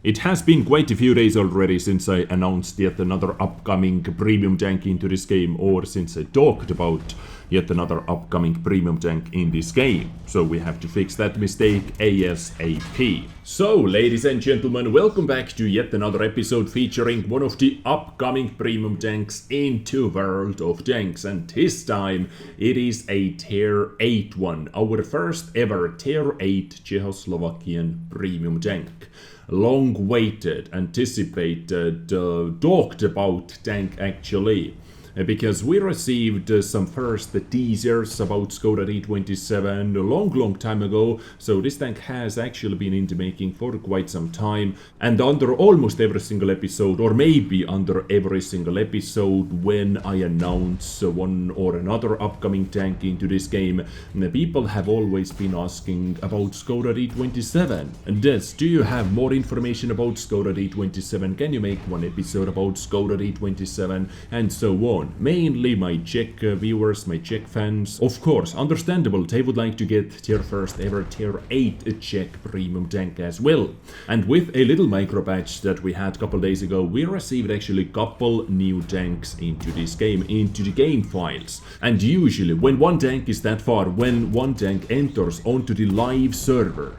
It has been quite a few days already since I announced yet another upcoming premium tank into this game, or since I talked about yet another upcoming premium tank in this game. So we have to fix that mistake ASAP. So, ladies and gentlemen, welcome back to yet another episode featuring one of the upcoming premium tanks into World of Tanks. And this time it is a Tier 8 one, our first ever Tier 8 Czechoslovakian premium tank. Long waited, anticipated, talked about tank actually. Because we received some first teasers about Škoda T27 a long time ago, so this tank has actually been in the making for quite some time, and under almost every single episode, or maybe under every single episode when I announce one or another upcoming tank into this game, people have always been asking about Škoda T27. And yes, do you have more information about Škoda T27? Can you make one episode about Škoda T27? And so on. Mainly my Czech viewers, my Czech fans. Of course, understandable, they would like to get their first ever Tier 8 Czech premium tank as well. And with a little micro patch that we had a couple days ago, we received actually a couple new tanks into this game, into the game files. And usually when one tank is that far, when one tank enters onto the live server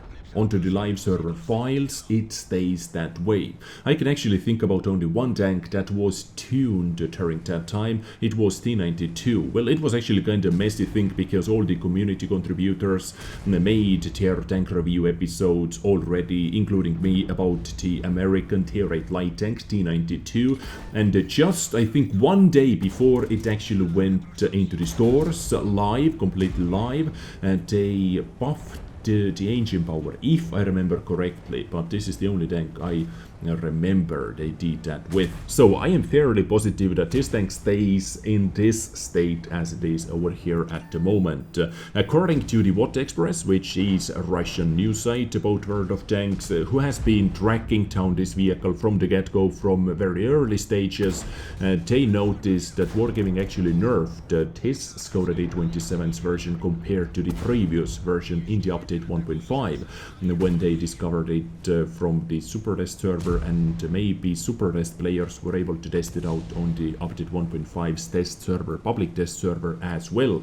files, it stays that way. I can actually think about only one tank that was tuned during that time. It was T92. Well, it was actually kind of messy thing because all the community contributors made tier tank review episodes already, including me, about the American Tier 8 light tank T92. And just, I think, one day before it actually went into the stores live, completely live, they buffed the engine power, if I remember correctly, but this is the only tank I remember they did that with. So I am fairly positive that this tank stays in this state as it is over here at the moment. According to the What Express, which is a Russian news site about World of Tanks, who has been tracking down this vehicle from the get-go, from very early stages, they noticed that Wargaming actually nerfed his Škoda T27's version compared to the previous version in the update 1.5, when they discovered it from the Super Test server, and maybe Super Test players were able to test it out on the update 1.5's test server, public test server as well.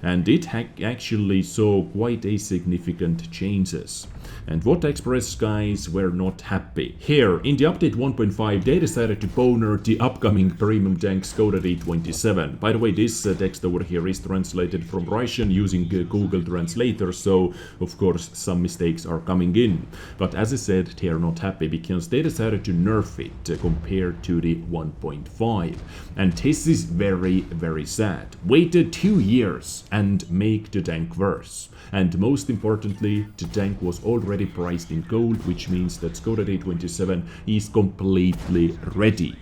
And it actually saw quite a significant changes. And What Express guys were not happy. Here, in the update 1.5, they decided to boner the upcoming premium tank Škoda T27. By the way, this text over here is translated from Russian using Google Translator, so of course some mistakes are coming in. But as I said, they are not happy because they decided to nerf it compared to the 1.5. And this is very sad. Waited 2 years and make the tank worse. And most importantly, the tank was already priced in gold, which means that Škoda T27 is completely ready.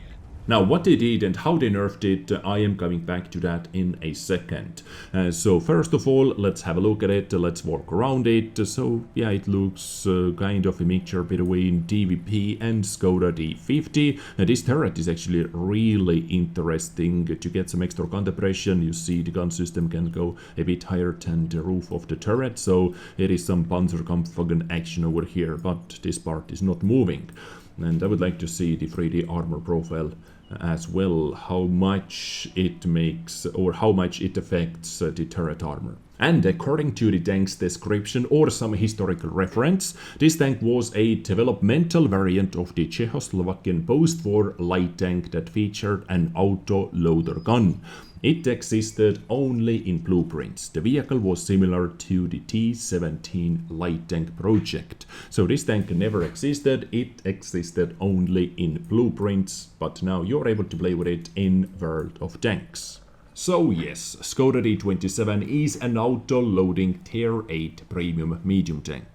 Now, what they did and how they nerfed it, I am coming back to that in a second. So first of all, let's have a look at it, let's walk around it. So yeah, it looks kind of a mixture between DVP and Škoda T50. This turret is actually really interesting. To get some extra gun depression, you see the gun system can go a bit higher than the roof of the turret, so it is some Panzerkampfwagen action over here, but this part is not moving. And I would like to see the 3D armor profile as well, how much it makes or how much it affects the turret armor. And according to the tank's description or some historical reference, this tank was a developmental variant of the Czechoslovakian post-war light tank that featured an auto-loader gun. It existed only in blueprints. The vehicle was similar to the T17 light tank project. So this tank never existed, it existed only in blueprints, but now you're able to play with it in World of Tanks. So yes, Škoda T27 is an auto-loading Tier 8 premium medium tank.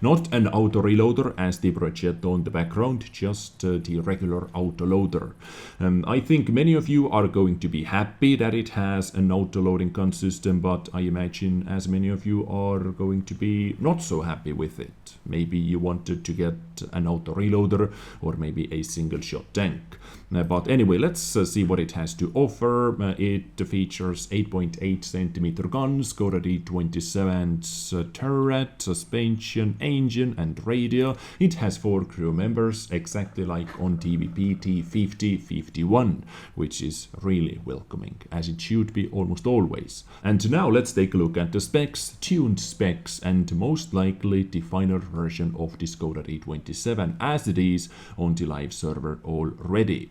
Not an auto-reloader as the project on the background, just the regular auto-loader. I think many of you are going to be happy that it has an auto-loading gun system, but I imagine as many of you are going to be not so happy with it. Maybe you wanted to get an auto-reloader or maybe a single-shot tank. But anyway, let's see what it has to offer. It features 8.8 cm gun, Škoda T27's turret, suspension, transmission, engine and radio. It has 4 crew members, exactly like on TVP T50-51, which is really welcoming, as it should be almost always. And now let's take a look at the specs, tuned specs, and most likely the final version of the Skoda T27 as it is on the live server already.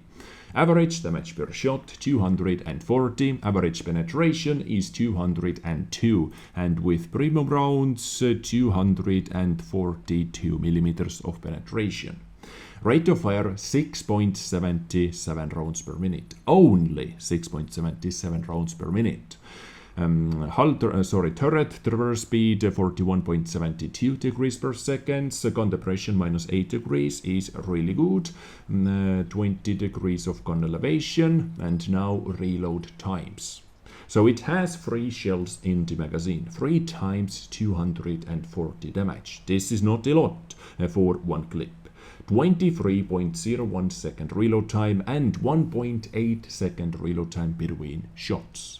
Average damage per shot 240, average penetration is 202, and with premium rounds 242 millimeters of penetration. Rate of fire 6.77 rounds per minute, only 6.77 rounds per minute. Turret traverse speed 41.72 degrees per second, gun depression -8 degrees is really good, 20 degrees of gun elevation, and now reload times. So it has 3 shells in the magazine, 3 times 240 damage. This is not a lot for one clip. 23.01 second reload time and 1.8 second reload time between shots.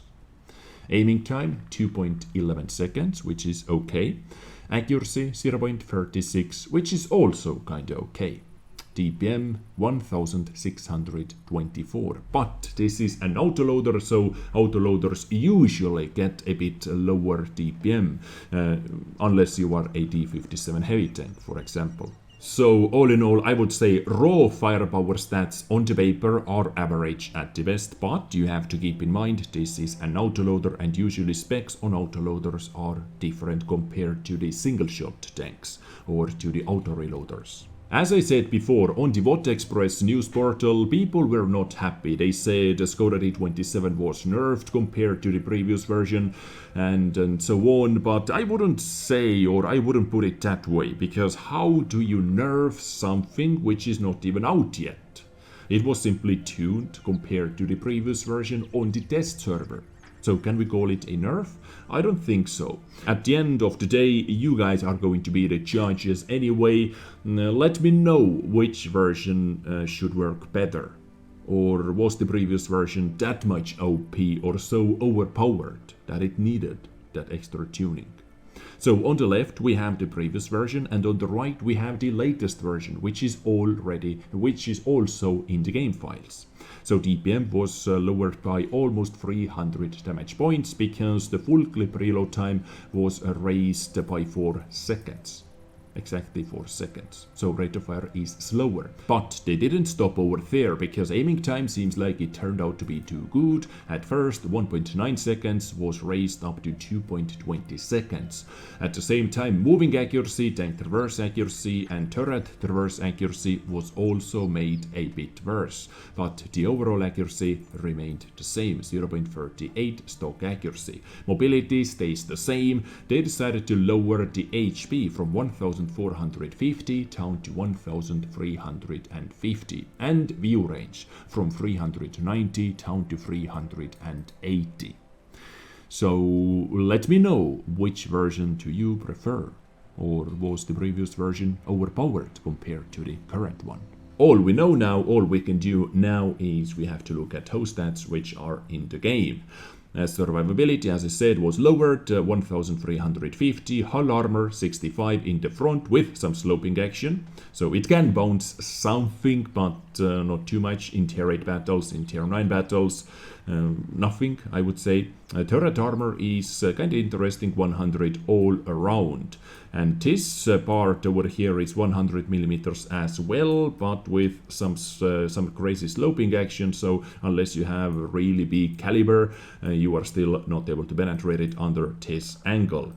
Aiming time 2.11 seconds, which is okay. Accuracy 0.36, which is also kinda okay. DPM 1624. But this is an autoloader, so autoloaders usually get a bit lower DPM, unless you are a T57 heavy tank, for example. So all in all, I would say raw firepower stats on the paper are average at the best, but you have to keep in mind this is an autoloader and usually specs on autoloaders are different compared to the single shot tanks or to the auto reloaders. As I said before, on the Watt Express news portal, people were not happy. They said the Skoda T27 was nerfed compared to the previous version and so on, but I wouldn't say, or I wouldn't put it that way, because how do you nerf something which is not even out yet? It was simply tuned compared to the previous version on the test server. So can we call it a nerf? I don't think so. At the end of the day, you guys are going to be the judges anyway. Let me know which version should work better. Or was the previous version that much OP or so overpowered that it needed that extra tuning? So on the left we have the previous version, and on the right we have the latest version, which is also in the game files. So DPM was lowered by almost 300 damage points because the full clip reload time was raised by 4 seconds. Exactly 4 seconds. So rate of fire is slower. But they didn't stop over there, because aiming time seems like it turned out to be too good. At first 1.9 seconds was raised up to 2.20 seconds. At the same time, moving accuracy, tank traverse accuracy and turret traverse accuracy was also made a bit worse. But the overall accuracy remained the same, 0.38 stock accuracy. Mobility stays the same. They decided to lower the HP from 1450 down to 1350, and view range from 390 down to 380. So let me know which version do you prefer, or was the previous version overpowered compared to the current one? All we know now, all we can do now is we have to look at host stats which are in the game. Survivability, as I said, was lowered, 1350, hull armor 65 in the front with some sloping action, so it can bounce something, but not too much in tier 8 battles, in tier 9 battles, nothing, I would say. Turret armor is kind of interesting, 100 all around. And this part over here is 100 millimeters as well, but with some crazy sloping action, so unless you have a really big caliber, you are still not able to penetrate it under this angle.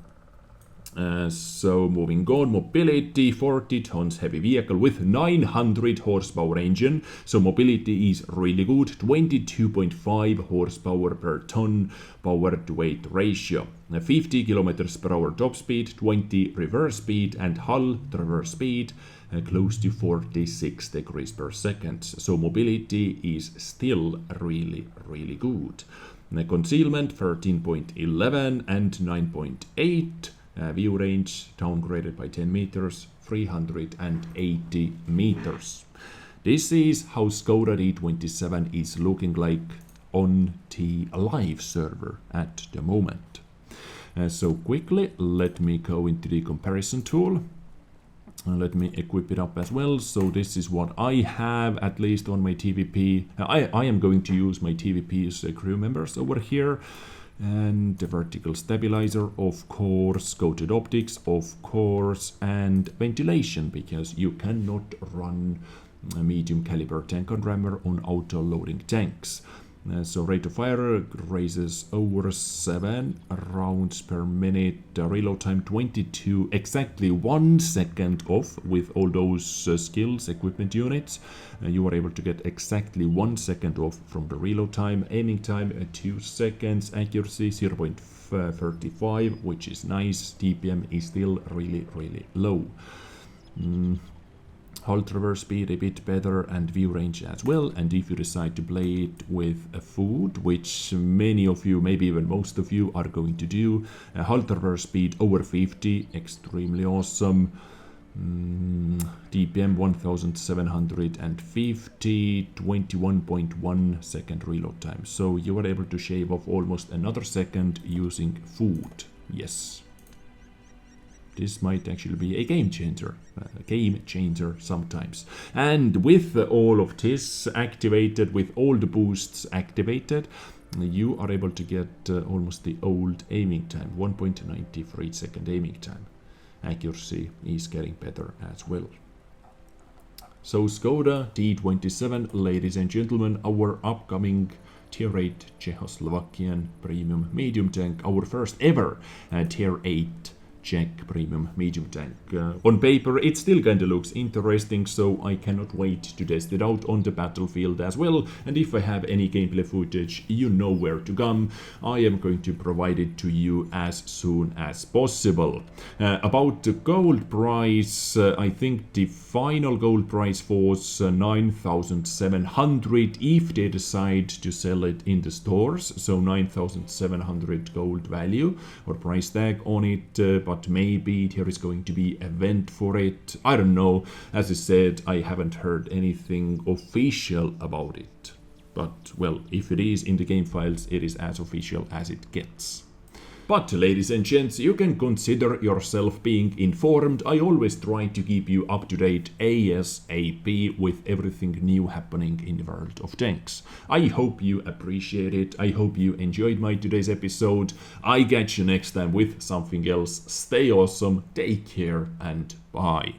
So moving on, mobility, 40 tons heavy vehicle with 900 horsepower engine, so mobility is really good, 22.5 horsepower per ton power to weight ratio, 50 kilometers per hour top speed, 20 reverse speed, and hull traverse speed close to 46 degrees per second, so mobility is still really good. Concealment 13.11 and 9.8. View range downgraded by 10 meters, 380 meters. This is how Skoda T27 is looking like on the live server at the moment. So quickly, let me go into the comparison tool. Let me equip it up as well. So this is what I have, at least on my TVP. I am going to use my TVP's crew members over here. And the vertical stabilizer, of course, coated optics, of course, and ventilation, because you cannot run a medium caliber tank on rammer on auto loading tanks. So rate of fire raises over 7 rounds per minute, reload time 22, exactly 1 second off with all those skills, equipment units. You are able to get exactly 1 second off from the reload time, aiming time 2 seconds, accuracy 0.35, which is nice. TPM is still really low. Hull traverse speed a bit better and view range as well. And if you decide to play it with a food, which many of you, maybe even most of you, are going to do, hull traverse speed over 50, extremely awesome. DPM 1750, 21.1 second reload time. So you are able to shave off almost another second using food. Yes. This might actually be a game changer sometimes. And with all of this activated, with all the boosts activated, you are able to get almost the old aiming time, 1.93 second aiming time. Accuracy is getting better as well. So Skoda T27, ladies and gentlemen, our upcoming Tier 8 Czechoslovakian premium medium tank, our first ever Tier 8 Czech premium medium tank. On paper it still kinda looks interesting, so I cannot wait to test it out on the battlefield as well. And if I have any gameplay footage, you know where to come. I am going to provide it to you as soon as possible. About the gold price, I think the final gold price was 9,700 if they decide to sell it in the stores. So 9,700 gold value or price tag on it, but maybe there is going to be an event for it. I don't know. As I said, I haven't heard anything official about it. But, well, if it is in the game files, it is as official as it gets. But, ladies and gents, you can consider yourself being informed. I always try to keep you up to date ASAP with everything new happening in the world of tanks. I hope you appreciate it. I hope you enjoyed my today's episode. I catch you next time with something else. Stay awesome, take care, and bye.